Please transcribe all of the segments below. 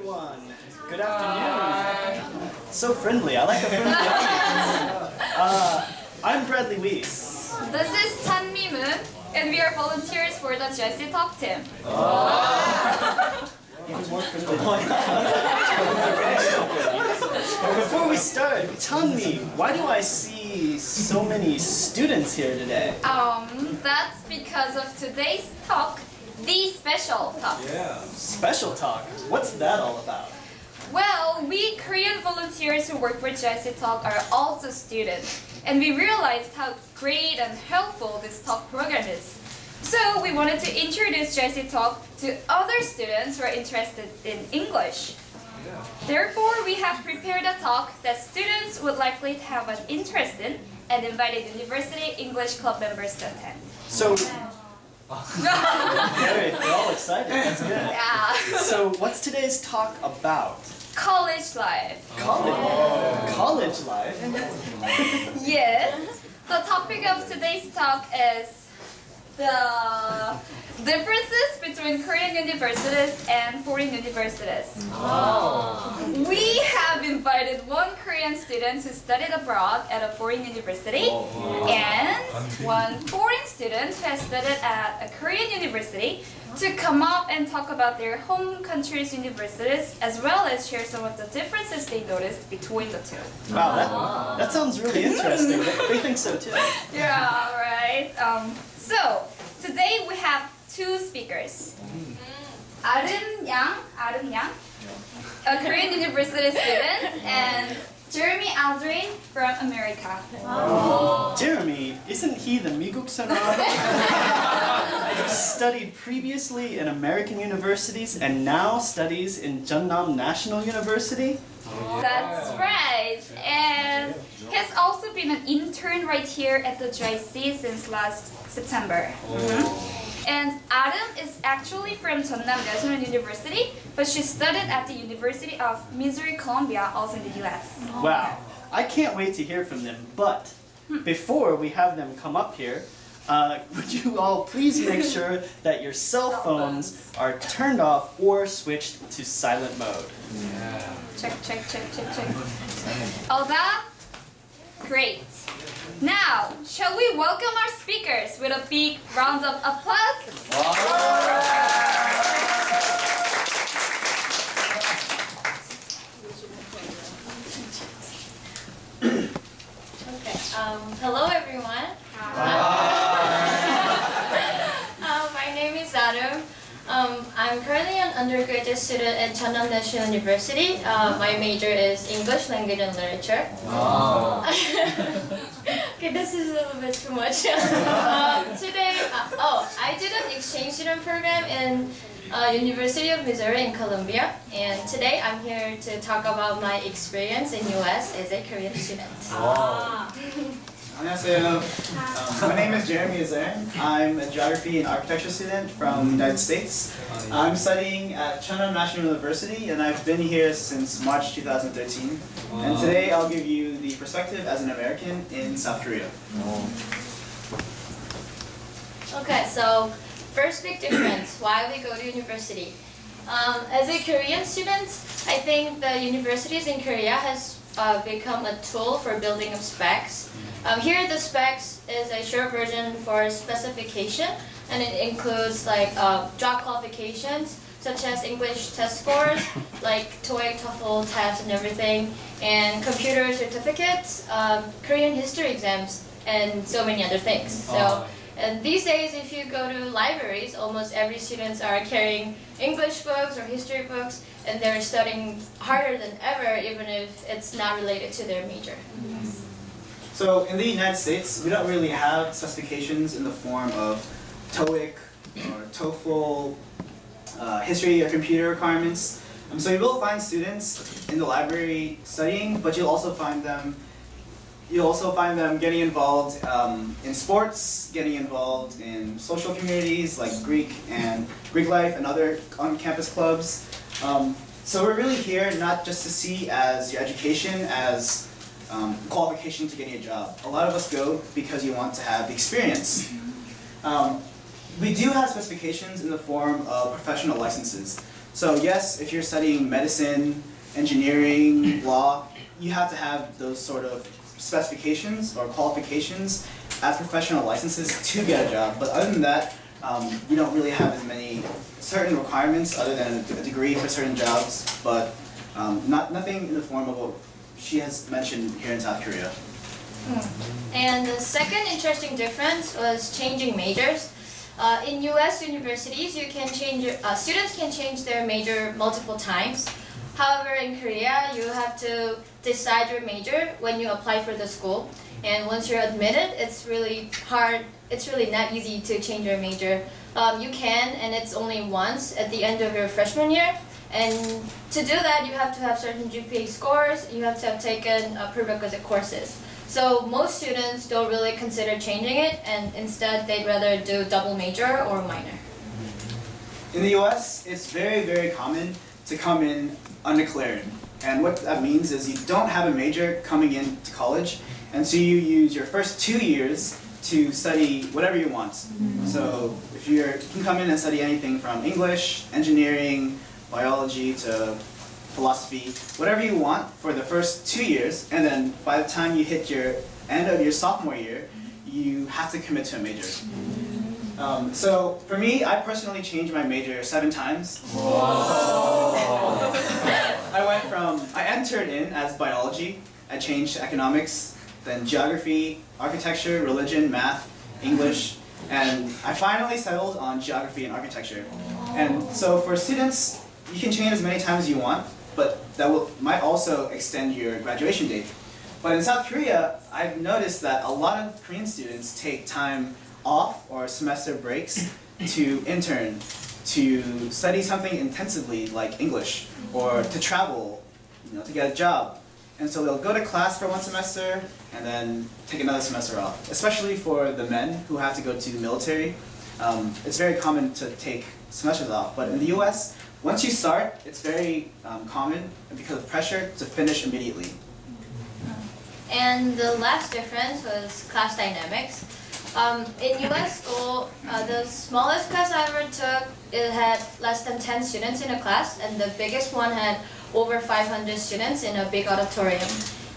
everyone. Good afternoon. So friendly. I like a friendly audience. I'm Bradley Weiss. This is Tan Mi-moon, and we are volunteers for the GIC Talk team. Even more friendly. Before we start, tell me, why do I see so many students here today? That's because of today's talk, the special talk. Special talk? What's that all about? Well, we Korean volunteers who work for GIC Talk are also students, and we realized how great and helpful this talk program is. So we wanted to introduce GIC Talk to other students who are interested in English. Therefore, we have prepared a talk that students would likely have an interest in and invited University English Club members to attend. So, great, they're all excited. That's good. Yeah. So, what's today's talk about? College life. College life? Yes. The topic of today's talk is the differences between Korean universities and foreign universities. We have invited one Korean student who studied abroad at a foreign university and one foreign student who has studied at a Korean university to come up and talk about their home country's universities as well as share some of the differences they noticed between the two. Wow, that sounds really interesting. They think so too. Yeah, right. So, today we have two speakers. Areum Yang, a Korean university student, and Jeremy Azurin from America. Jeremy, isn't he the 미국 사람? He studied previously in American universities and now studies in Jeonnam National University? That's right. And he's also been an intern right here at the GIC since last September. And Adam is actually from Jeonnam National University, but she studied at the University of Missouri, Columbia, also in the US. Wow, I can't wait to hear from them, but before we have them come up here, would you all please make sure that your cell phones are turned off or switched to silent mode? Check. All that? Great. Now, shall we welcome our speakers with a big round of applause? Hello everyone. My name is Areum. I'm currently an undergraduate student at Jeonnam National University. My major is English Language and Literature. Okay, this is a little bit too much. Today, I did an exchange student program in University of Missouri in Columbia, and today I'm here to talk about my experience in US as a Korean student. 안녕하세요. My name is Jeremy Azurin. I'm a geography and architecture student from the United States. I'm studying at Jeonnam National University, and I've been here since March 2013. And today I'll give you the perspective as an American in South Korea. Okay, so first big difference, why we go to university. As a Korean student, I think the universities in Korea has become a tool for building up specs. Here the specs is a short version for specification, and it includes like job qualifications such as English test scores, like TOEIC, TOEFL tests and everything, and computer certificates, Korean history exams, and so many other things. So, and these days, if you go to libraries, almost every students are carrying English books or history books, and they're studying harder than ever, even if it's not related to their major. So in the United States, we don't really have specifications in the form of TOEIC or TOEFL, history or computer requirements. So you will find students in the library studying, but you'll also find them getting involved in sports, getting involved in social communities like Greek life and other on-campus clubs. So we're really here not just to see as your education as qualification to getting a job. A lot of us go because you want to have the experience. We do have specifications in the form of professional licenses. So yes, if you're studying medicine, engineering, law, you have to have those sort of specifications or qualifications as professional licenses to get a job. But other than that, you don't really have as many certain requirements other than a degree for certain jobs, but nothing in the form of what she has mentioned here in South Korea. And the second interesting difference was changing majors. In U.S. universities, students can change their major multiple times. However, in Korea, you have to decide your major when you apply for the school. And once you're admitted, it's really hard. It's really not easy to change your major. You can, and it's only once at the end of your freshman year. And to do that, you have to have certain GPA scores. You have to have taken prerequisite courses. So most students don't really consider changing it, and instead they'd rather do double major or minor. In the US, it's very, very common to come in undeclared. And what that means is you don't have a major coming into college, and so you use your first 2 years to study whatever you want. So if you can come in and study anything from English, engineering, biology to philosophy, whatever you want for the first 2 years, and then by the time you hit your end of your sophomore year, you have to commit to a major. So for me, I personally changed my major 7 times. I entered in as biology, I changed to economics, then geography, architecture, religion, math, English, and I finally settled on geography and architecture. And so for students, you can change as many times as you want, but that might also extend your graduation date. But in South Korea, I've noticed that a lot of Korean students take time off or semester breaks to intern, to study something intensively like English, or to travel, to get a job. And so they'll go to class for 1 semester and then take another semester off. Especially for the men who have to go to the military, it's very common to take semesters off. But in the US, once you start, it's very common because of pressure to finish immediately. And the last difference was class dynamics. In U.S. school, the smallest class I ever took, it had less than 10 students in a class, and the biggest one had over 500 students in a big auditorium.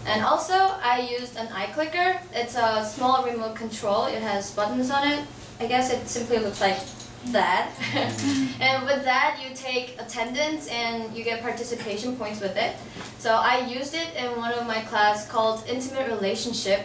And also, I used an iClicker. It's a small remote control. It has buttons on it. I guess it simply looks like that. And with that, you take attendance and you get participation points with it. So I used it in one of my class called Intimate Relationship,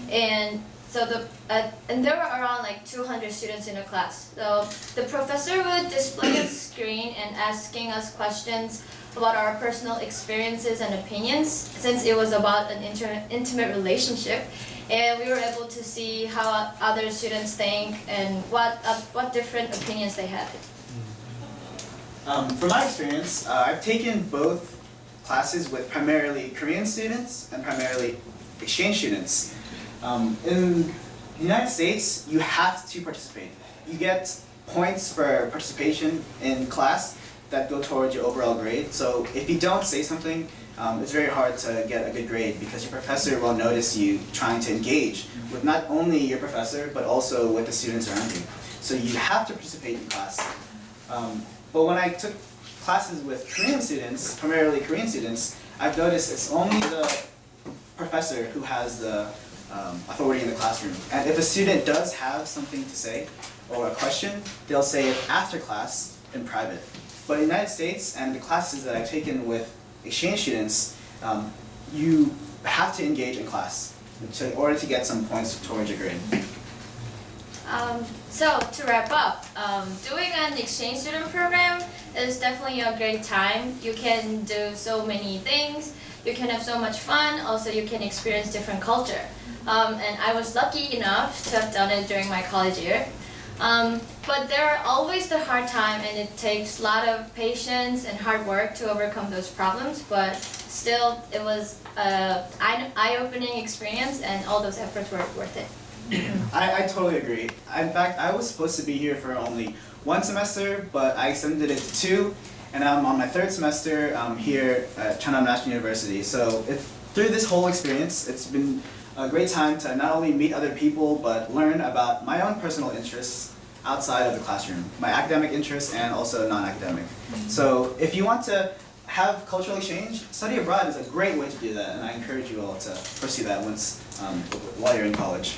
and so and there were around like 200 students in a class. So the professor would display a screen and asking us questions about our personal experiences and opinions, since it was about an intimate relationship. And we were able to see how other students think and what different opinions they had. From my experience, I've taken both classes with primarily Korean students and primarily exchange students. In the United States, you have to participate. You get points for participation in class that go towards your overall grade. So if you don't say something, it's very hard to get a good grade because your professor will notice you trying to engage with not only your professor, but also with the students around you. So you have to participate in class. But when I took classes with Korean students, primarily Korean students, I've noticed it's only the professor who has the authority in the classroom. And if a student does have something to say or a question, they'll say it after class in private. But in the United States and the classes that I've taken with exchange students, you have to engage in class in order to get some points towards your grade. So to wrap up, doing an exchange student program is definitely a great time. You can do so many things. You can have so much fun. Also, you can experience different culture. And I was lucky enough to have done it during my college year. But there are always the hard time, and it takes a lot of patience and hard work to overcome those problems. But still, it was an eye-opening experience, and all those efforts were worth it. I totally agree. In fact, I was supposed to be here for only 1 semester, but I extended it to 2, and I'm on my 3rd semester here at Cheonam National University. So through this whole experience, it's been a great time to not only meet other people, but learn about my own personal interests outside of the classroom, my academic interests and also non-academic. So if you want to have cultural exchange, study abroad is a great way to do that, and I encourage you all to pursue that while you're in college.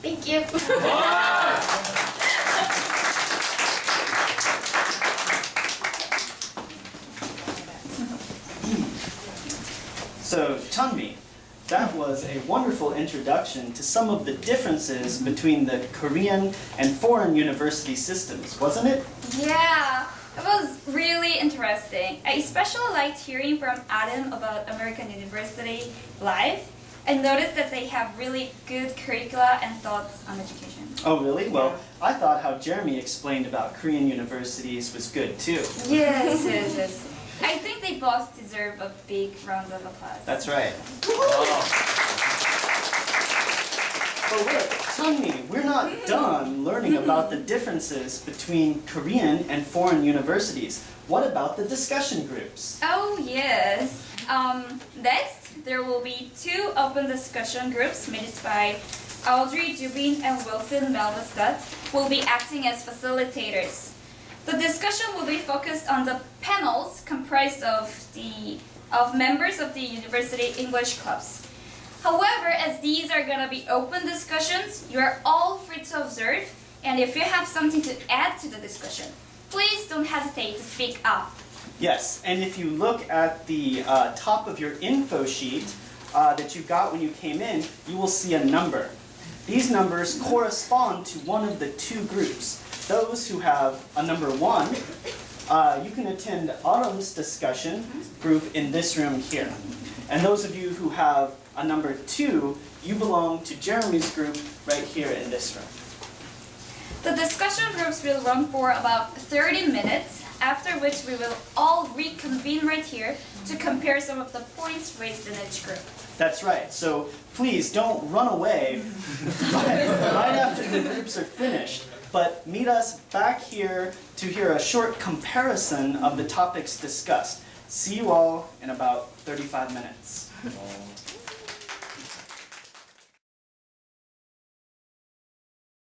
Thank you. So, Chanmi, that was a wonderful introduction to some of the differences between the Korean and foreign university systems, wasn't it? Yeah, it was really interesting. I especially liked hearing from Adam about American university life and noticed that they have really good curricula and thoughts on education. Oh, really? Well, I thought how Jeremy explained about Korean universities was good too. Yes, yes, yes. I think they both deserve a big round of applause. That's right. But look, Chanmi, we're not done learning about the differences between Korean and foreign universities. What about the discussion groups? Oh, yes. Next, there will be 2 open discussion groups made by Audrey Dubin and Wilson Melvestott will be acting as facilitators. The discussion will be focused on the panels comprised of members of the university English clubs. However, as these are going to be open discussions, you are all free to observe, and if you have something to add to the discussion, please don't hesitate to speak up. Yes, and if you look at the top of your info sheet that you got when you came in, you will see a number. These numbers correspond to one of the 2 groups. Those who have a number 1, you can attend Autumn's discussion group in this room here. And those of you who have a number 2, you belong to Jeremy's group right here in this room. The discussion groups will run for about 30 minutes, after which we will all reconvene right here to compare some of the points raised in each group. That's right, so please don't run away right after the groups are finished, but meet us back here to hear a short comparison of the topics discussed. See you all in about 35 minutes.